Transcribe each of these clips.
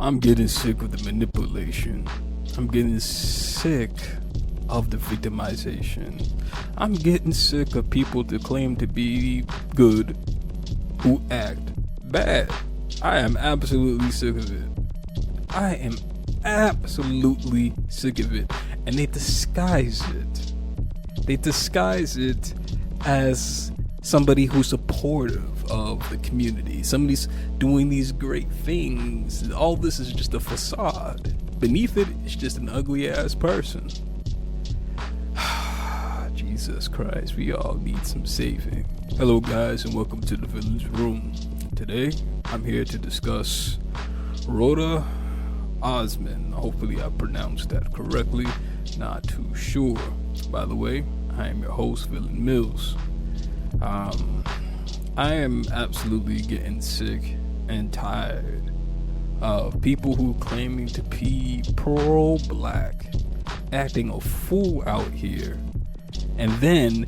I'm getting sick of the manipulation. I'm getting sick of the victimization. I'm getting sick of people that claim to be good who act bad. I am absolutely sick of it. I am absolutely sick of it. And they disguise it. They disguise it as somebody who's supportive of the community. Somebody's doing these great things. All this is just a facade. Beneath it, it's just an ugly ass person. Jesus Christ, we all need some saving. Hello guys, and welcome to the Villain's Room. Today, I'm here to discuss Roda Osman. Hopefully I pronounced that correctly. Not too sure. By the way, I am your host, Villain Mills. I am absolutely getting sick and tired of people who claiming to be pro-black acting a fool out here, and then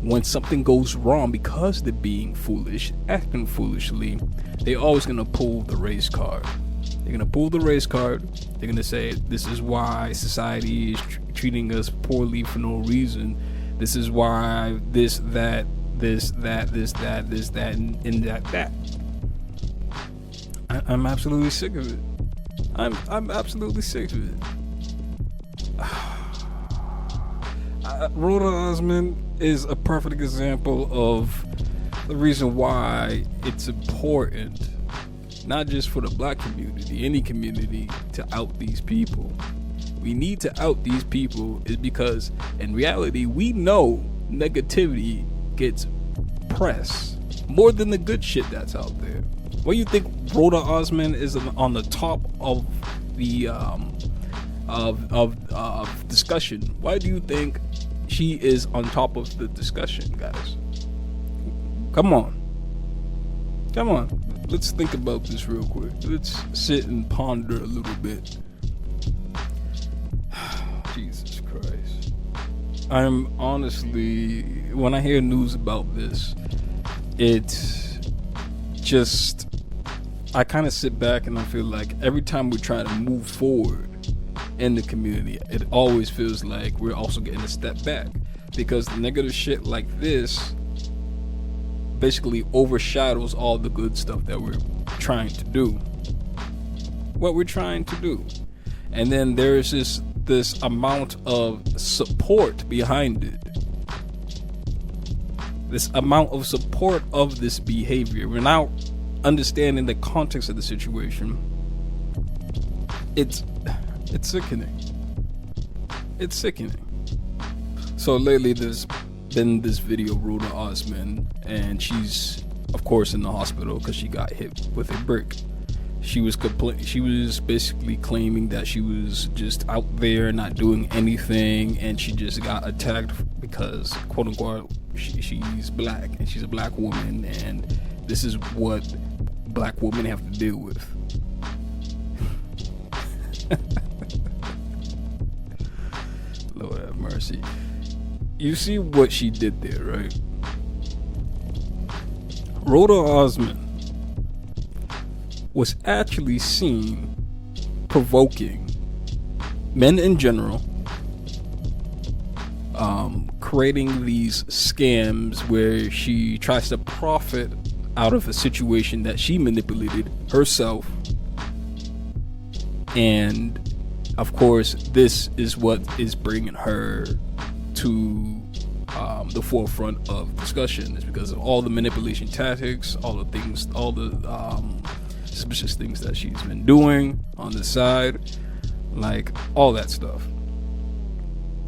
when something goes wrong because they're being foolish, acting foolishly, they're always gonna pull the race card. They're gonna pull the race card. They're gonna say this is why society is treating us poorly for no reason. This is why this, that, and that. I'm absolutely sick of it. I'm absolutely sick of it. Roda Osman is a perfect example of the reason why it's important, not just for the black community, any community, to out these people. We need to out these people is because in reality we know negativity gets press more than the good shit that's out there. Why do you think Roda Osman is on the top of the of discussion? Why do you think she is on top of the discussion, guys? Come on, let's think about this real quick. Let's sit and ponder a little bit. Jesus Christ. I'm honestly, when I hear news about this, it's just, I kind of sit back and I feel like every time we try to move forward in the community, it always feels like we're also getting a step back, because negative shit like this basically overshadows all the good stuff that we're trying to do. What we're trying to do. And then there's this amount of support behind it. This amount of support of this behavior. We're now understanding the context of the situation. It's sickening. It's sickening. So lately there's been this video of Roda Osman, and she's of course in the hospital because she got hit with a brick. She was basically claiming that she was just out there not doing anything, and she just got attacked because, quote unquote, she's black and she's a black woman, and this is what black women have to deal with. Lord have mercy. You see what she did there, right? Roda Osman was actually seen provoking men in general, creating these scams where she tries to profit out of a situation that she manipulated herself. And of course, this is what is bringing her to the forefront of discussion, is because of all the manipulation tactics, all the things, all the suspicious things that she's been doing on the side, like all that stuff.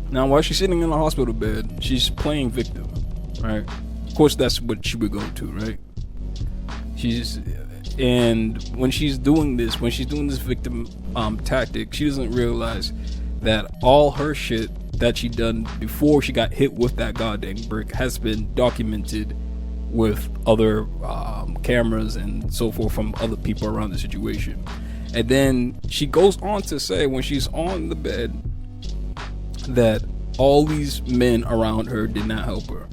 Now, while she's sitting in the hospital bed, she's playing victim, right? Of course, that's what she would go to, right? And when she's doing this victim tactic, she doesn't realize that all her shit that she done before she got hit with that goddamn brick has been documented with other cameras and so forth from other people around the situation. And then she goes on to say, when she's on the bed, that all these men around her did not help her.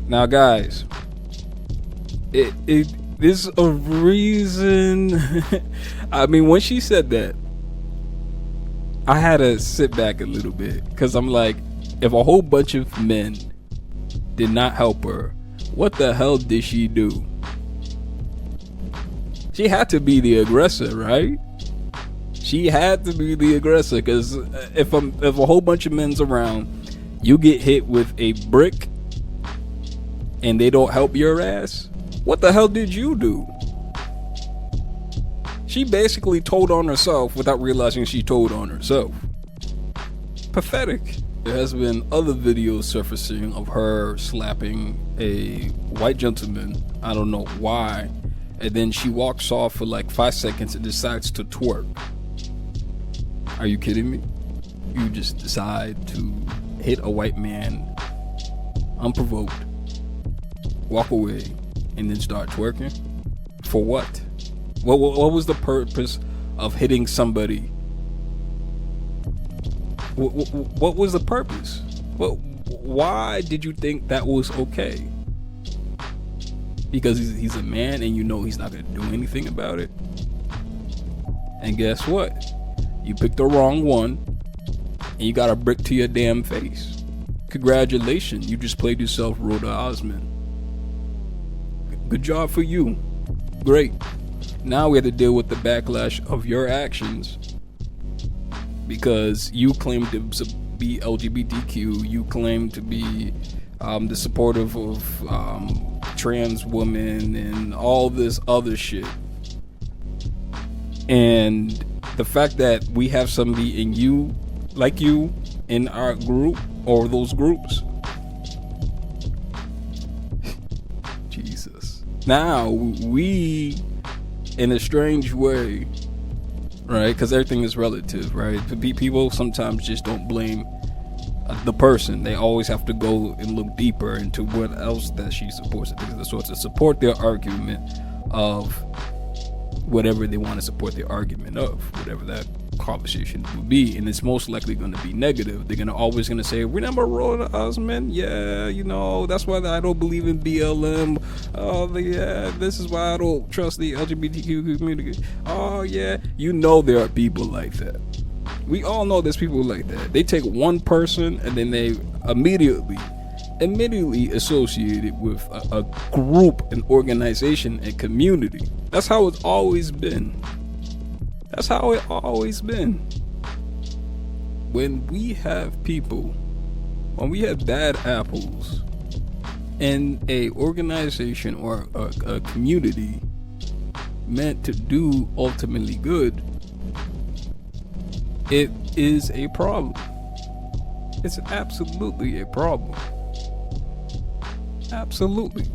Now guys, there's a reason I mean, when she said that, I had to sit back a little bit because I'm like, if a whole bunch of men did not help her, what the hell did she do? She had to be the aggressor, right? She had to be the aggressor because if a whole bunch of men's around, you get hit with a brick and they don't help your ass, what the hell did you do? She basically told on herself without realizing she told on herself. Pathetic. There has been other videos surfacing of her slapping a white gentleman. I don't know why. And then she walks off for like 5 seconds and decides to twerk. Are you kidding me? You just decide to hit a white man unprovoked, walk away, and then start twerking? For what? What was the purpose of hitting somebody? What was the purpose? Why did you think that was okay? Because he's a man and you know he's not going to do anything about it? And guess what? You picked the wrong one and you got a brick to your damn face. Congratulations, you just played yourself Roda Osman. Good job for you. Great. Now we have to deal with the backlash of your actions because you claim to be LGBTQ, you claim to be the supportive of trans women and all this other shit. And the fact that we have somebody like you in our group or those groups, Jesus. Now we, in a strange way, right? Because everything is relative, right? People sometimes just don't blame the person. They always have to go and look deeper into what else that she supports. So to support their argument of whatever they want to support their argument of, whatever that conversation will be, and it's most likely going to be negative. They're always going to say, remember Roda Osman? Yeah, that's why I don't believe in BLM. Oh yeah, this is why I don't trust the LGBTQ community. Oh yeah, there are people like that. We all know there's people like that. They take one person and then they immediately associate it with a group, an organization, a community. That's how it's always been. That's how it always been. When we have bad apples in a organization or a community meant to do ultimately good, it is a problem. It's absolutely a problem. Absolutely.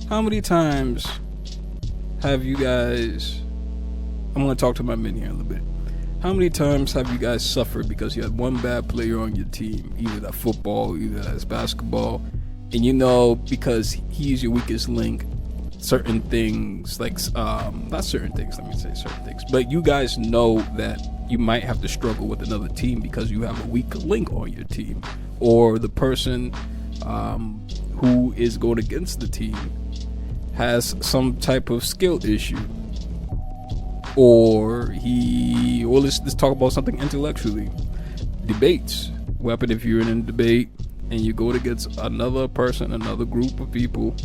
How many times have you guys, I'm going to talk to my men here a little bit. How many times have you guys suffered because you had one bad player on your team, either that's football, either that's basketball, and because he's your weakest link, certain things, like, not certain things, let me say certain things, but you guys know that you might have to struggle with another team because you have a weak link on your team, or the person who is going against the team has some type of skill issue, or let's talk about something intellectually. Debates. What happens if you're in a debate and you go against another person, another group of people,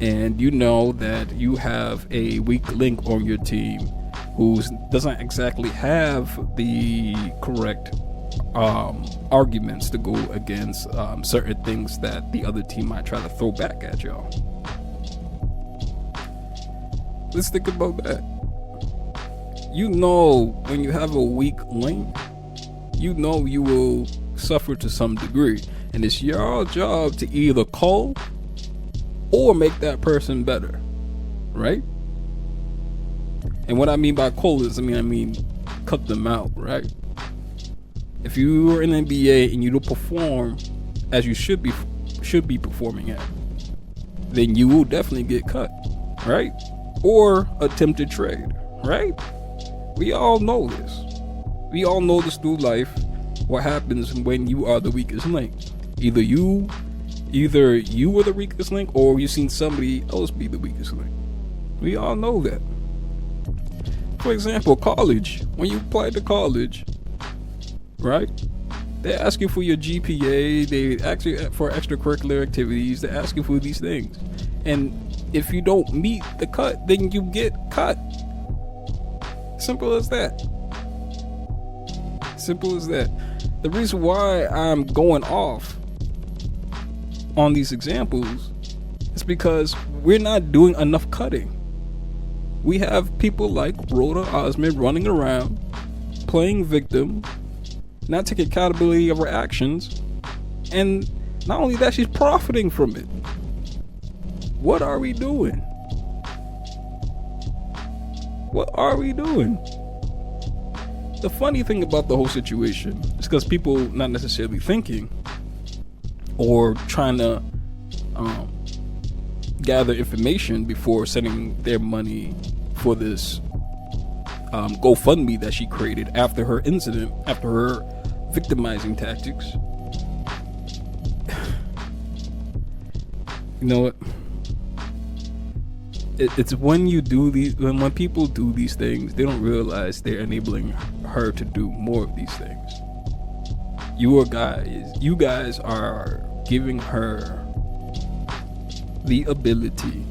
and you know that you have a weak link on your team who doesn't exactly have the correct arguments to go against certain things that the other team might try to throw back at y'all. Let's think about that. When you have a weak link, you will suffer to some degree, and it's your job to either call or make that person better, right? And what I mean by call is, I mean cut them out, right? If you are in the NBA and you don't perform as you should be performing at, then you will definitely get cut, right? Or attempted trade, right? We all know this. We all know this through life. What happens when you are the weakest link? Either you were the weakest link, or you've seen somebody else be the weakest link. We all know that. For example, college. When you apply to college, right? They ask you for your GPA. They ask you for extracurricular activities. They ask you for these things. And if you don't meet the cut, then you get cut. Simple as that. Simple as that. The reason why I'm going off on these examples is because we're not doing enough cutting. We have people like Roda Osman running around, playing victim, not taking accountability of her actions, and not only that, she's profiting from it. What are we doing? What are we doing? The funny thing about the whole situation is because people not necessarily thinking or trying to gather information before sending their money for this GoFundMe that she created after her incident, after her victimizing tactics. You know what? It's when you do these, when people do these things, they don't realize they're enabling her to do more of these things. You guys are giving her the ability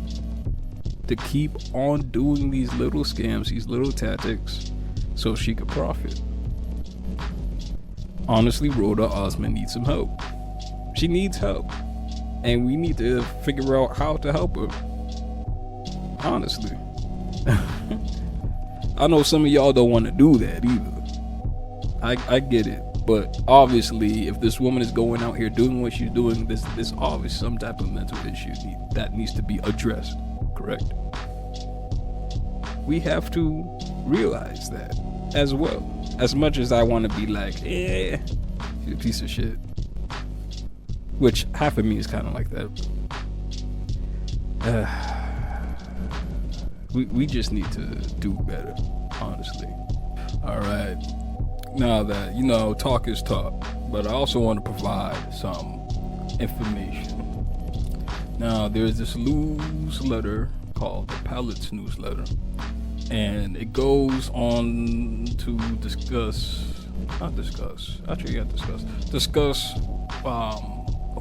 to keep on doing these little scams, these little tactics, so she could profit. Honestly, Roda Osman needs some help. She needs help, and we need to figure out how to help her. Honestly. I know some of y'all don't want to do that either. I get it. But obviously, if this woman is going out here doing what she's doing, this obviously some type of mental issue that needs to be addressed. Correct? We have to realize that as well. As much as I want to be like, she's a piece of shit. Which half of me is kind of like that. We just need to do better, honestly. Alright. Now that, talk is talk, but I also want to provide some information. Now, there's this newsletter called the Palace Newsletter, and it goes on to discuss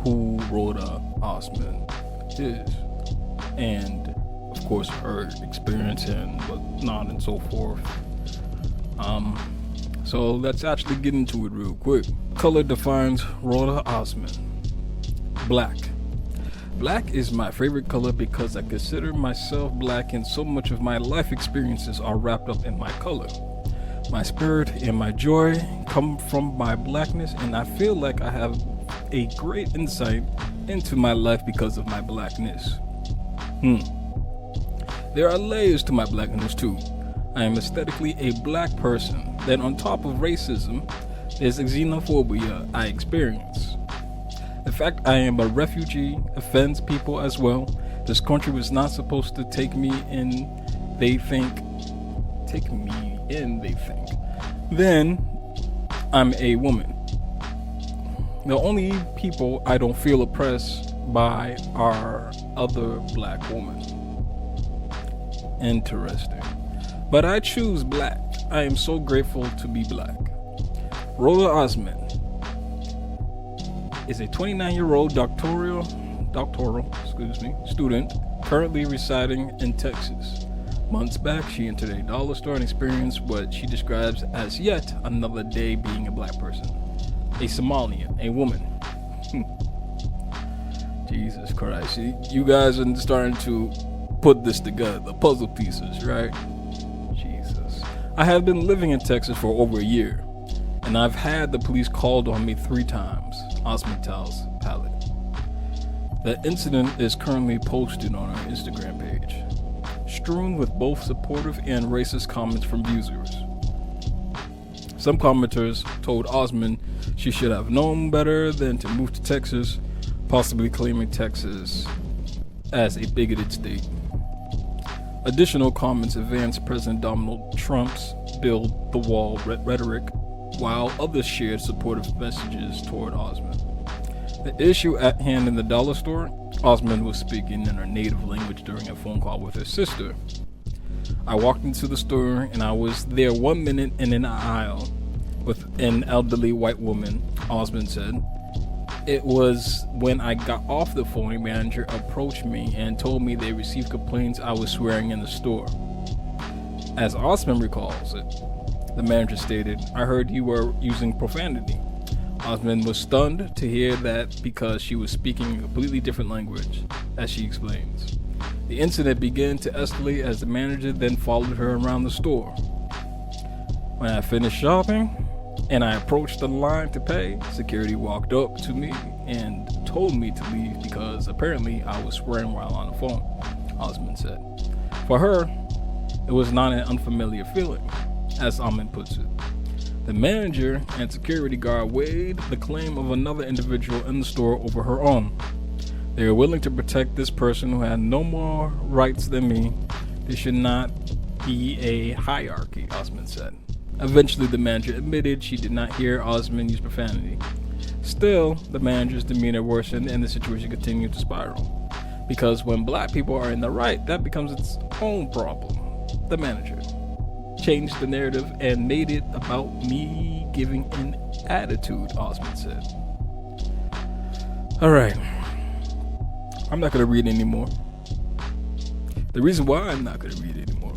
who Roda Osman is, and of course her experience and whatnot and so forth. So let's actually get into it real quick. Color defines Roda Osman. Black. Black is my favorite color because I consider myself black, and so much of my life experiences are wrapped up in my color. My spirit and my joy come from my blackness, and I feel like I have a great insight into my life because of my blackness. There are layers to my blackness too. I am aesthetically a black person. Then on top of racism, there's xenophobia I experience. The fact I am a refugee offends people as well. This country was not supposed to take me in, they think. Then I'm a woman. The only people I don't feel oppressed by are other black women. Interesting. But I choose black. I am so grateful to be black. Roda Osman is a 29-year-old doctoral student currently residing in Texas. Months back, she entered a dollar store and experienced what she describes as yet another day being a black person. A Somalian, a woman. Jesus Christ. You guys are starting to put this together, the puzzle pieces, right? Jesus. I have been living in Texas for over a year, and I've had the police called on me 3 times, Osman tells Pallet. The incident is currently posted on our Instagram page, strewn with both supportive and racist comments from users. Some commenters told Osman she should have known better than to move to Texas, possibly claiming Texas as a bigoted state. Additional comments advanced President Donald Trump's build the wall rhetoric, while others shared supportive messages toward Osman. The issue at hand in the dollar store, Osman was speaking in her native language during a phone call with her sister. I walked into the store and I was there 1 minute and in the aisle with an elderly white woman, Osman said. It was when I got off the phone, a manager approached me and told me they received complaints I was swearing in the store. As Osman recalls it, the manager stated, I heard you were using profanity. Osman was stunned to hear that because she was speaking a completely different language, as she explains. The incident began to escalate as the manager then followed her around the store. When I finished shopping and I approached the line to pay, security walked up to me and told me to leave because apparently I was swearing while on the phone, Osman said. For her, it was not an unfamiliar feeling, as Osman puts it. The manager and security guard weighed the claim of another individual in the store over her own. They were willing to protect this person who had no more rights than me. There should not be a hierarchy, Osman said. Eventually, the manager admitted she did not hear Osman use profanity. Still, the manager's demeanor worsened and the situation continued to spiral. Because when black people are in the right, that becomes its own problem. The manager changed the narrative and made it about me giving an attitude, Osman said. Alright, I'm not going to read anymore. The reason why I'm not going to read anymore,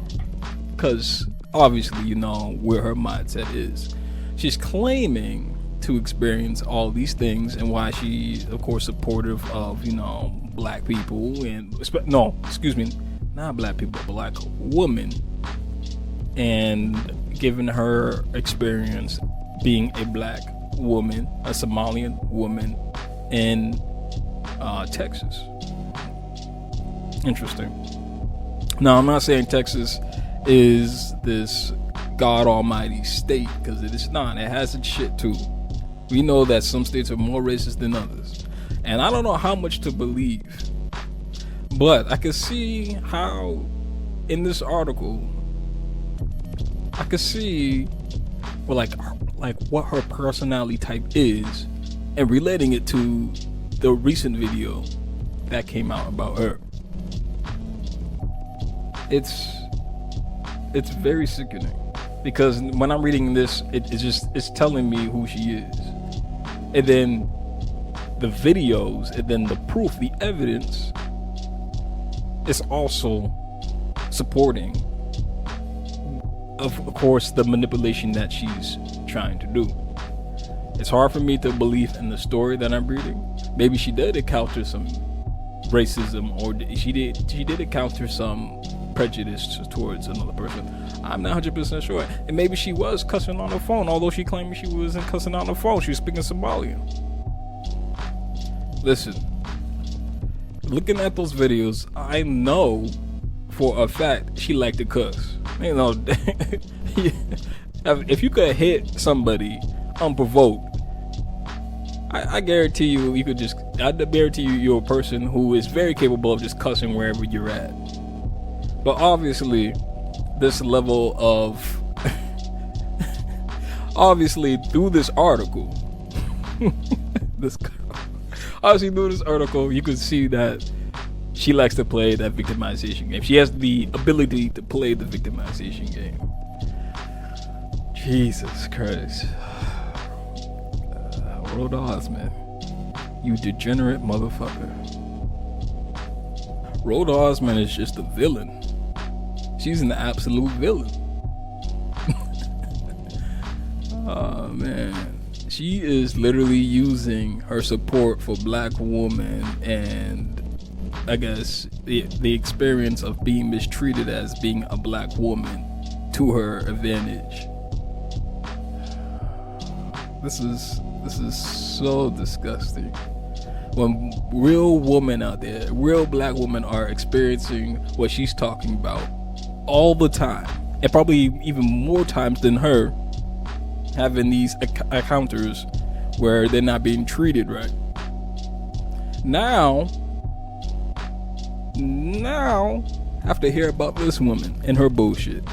because obviously you know where her mindset is. She's claiming to experience all these things and why she's, of course, supportive of, black people and, not black people, black women, and given her experience being a black woman, a Somalian woman in Texas. Interesting. Now, I'm not saying Texas is this God almighty state, because it is not. It has its shit too. We know that some states are more racist than others, and I don't know how much to believe, but I can see how in this article I could see like what her personality type is and relating it to the recent video that came out about her. It's very sickening, because when I'm reading this, it's telling me who she is, and then the videos, and then the proof, the evidence is also supporting, of course, the manipulation that she's trying to do. It's hard for me to believe in the story that I'm reading. Maybe she did encounter some racism, or she did encounter some prejudice towards another person. I'm not 100% sure. And maybe she was cussing on the phone, although she claimed she wasn't cussing on the phone. She was speaking Somalian. Listen, looking at those videos, I know for a fact she liked to cuss. If you could hit somebody unprovoked, I guarantee you, I guarantee you're a person who is very capable of just cussing wherever you're at. But obviously, this level of, obviously through this article, you can see that she likes to play that victimization game. She has the ability to play the victimization game. Jesus Christ. Roda Osman, you degenerate motherfucker. Roda Osman is just a villain. She's an absolute villain. Oh man, she is literally using her support for black women and I guess the experience of being mistreated as being a black woman to her advantage. This is so disgusting. When real women out there, real black women, are experiencing what she's talking about all the time, and probably even more times than her, having these encounters where they're not being treated right. Now, have to hear about this woman and her bullshit.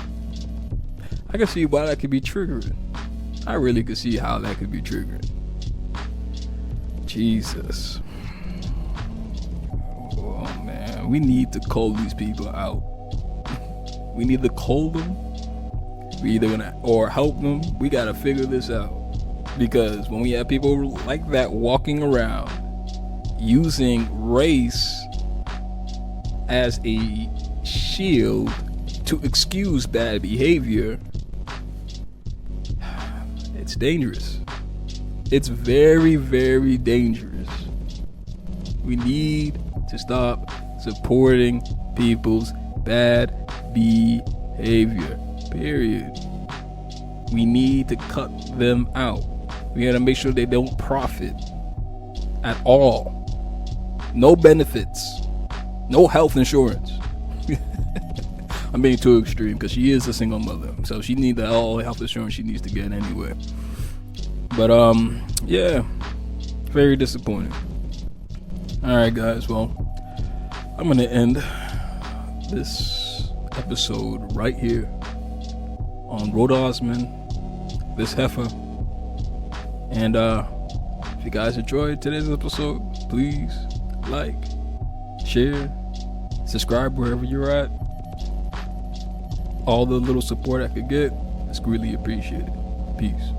I can see why that could be triggering. I really could see how that could be triggering. Jesus. Oh man, we need to call these people out. We need to call them. We either gonna or help them. We gotta figure this out, because when we have people like that walking around using race as a shield to excuse bad behavior, it's dangerous. It's very, very dangerous. We need to stop supporting people's bad behavior. Period. We need to cut them out. We gotta make sure they don't profit at all. No benefits. No health insurance. I'm being too extreme because she is a single mother, so she needs all health insurance she needs to get anyway. But yeah, very disappointing. All right, guys. Well, I'm gonna end this episode right here on Roda Osman, this heifer. And if you guys enjoyed today's episode, please like, share, subscribe wherever you're at. All the little support I could get is greatly appreciated. Peace.